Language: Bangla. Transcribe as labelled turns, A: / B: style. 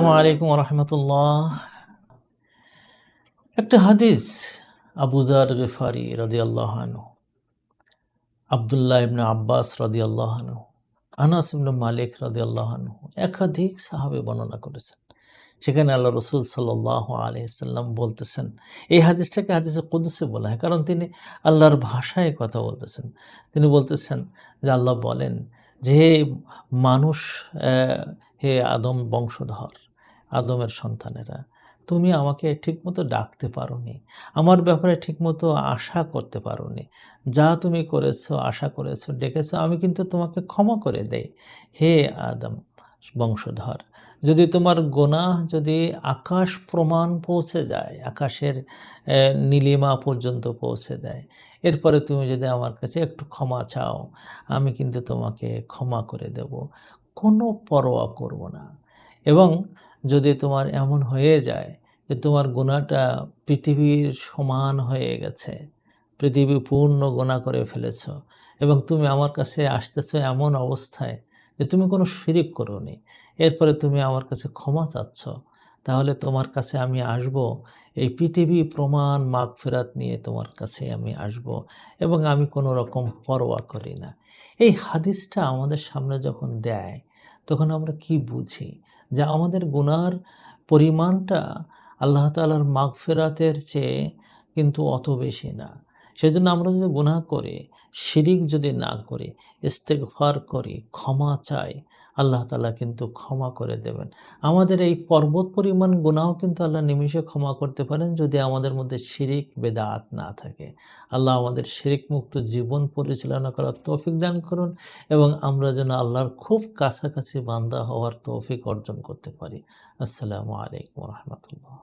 A: আসসালামু আলাইকুম রাহমাতুল্লাহ। একটা হাদিস আবু যার গিফারি রাদিয়াল্লাহু আনহু, আব্দুল্লাহ ইবনে আব্বাস রাদিয়াল্লাহু আনহু, আনাস ইবনে মালিক রাদিয়াল্লাহু আনহু একাধিক সাহাবী বর্ণনা করেছেন। সেখানে আল্লাহ রাসূল সাল্লাল্লাহু আলাইহি সাল্লাম বলতেছেন, এই হাদিসটাকে হাদিসে কুদসি বলা হয়, কারণ তিনি আল্লাহর ভাষায় কথা বলতেছেন। তিনি বলতেছেন যে আল্লাহ বলেন যে, হে মানুষ, হে আদম বংশধর, আদমের সন্তানেরা, তুমি আমাকে ঠিকমতো ডাকতে পারোনি, আমার ব্যাপারে ঠিকমতো আশা করতে পারোনি। যা তুমি করেছো, আশা করেছো, ডেকেছো, আমি কিন্তু তোমাকে ক্ষমা করে দেই। হে আদম বংশধর, যদি তোমার গুনাহ যদি আকাশ প্রমাণ পৌঁছে যায়, আকাশের নীলিমা পর্যন্ত পৌঁছে দেয়, এরপরে তুমি যদি আমার কাছে একটু ক্ষমা চাও, আমি কিন্তু তোমাকে ক্ষমা করে দেব। কোনো পরোয়া করব না। এবং যদি তোমার এমন হয়ে যায় যে তোমার গুনাহটা পৃথিবীর সমান হয়ে গেছে, পৃথিবী পূর্ণ গুনাহ করে ফেলেছ এবং তুমি আমার কাছে আসতেছো এমন অবস্থায় যে তুমি কোনো শিরিক করোনি, এরপরে তুমি আমার কাছে ক্ষমা চাচ্ছ, তাহলে তোমার কাছে আমি আসব, এই পৃথিবী প্রমাণ মাগফিরাত নিয়ে তোমার কাছে আমি আসব এবং আমি কোনো রকম পরোয়া করি না। এই হাদিসটা আমাদের সামনে যখন দেয়, তখন আমরা কি বুঝি? যে আমাদের গুনার পরিমাণটা আল্লাহ তাআলার মাগফিরাতের চেয়ে কিন্তু অত বেশি না। সেজন্য আমরা যদি গুনাহ করি, শিরিক যদি না করি, ইস্তেগফার করি, ক্ষমা চাই, আল্লাহ তাআলা কিন্তু ক্ষমা করে দেবেন। আমাদের এই পর্বত পরিমাণ গুনাহও কিন্তু আল্লাহ নিমিষে ক্ষমা করতে পারেন, যদি আমাদের মধ্যে শিরিক বেদাত না থাকে। আল্লাহ আমাদের শিরিক মুক্ত জীবন পরিচালনা করার তৌফিক দান করুন এবং আমরা যেন আল্লাহর খুব কাছাকাছি বান্দা হওয়ার তৌফিক অর্জন করতে পারি। আসসালামু আলাইকুম ওয়া রাহমাতুল্লাহ।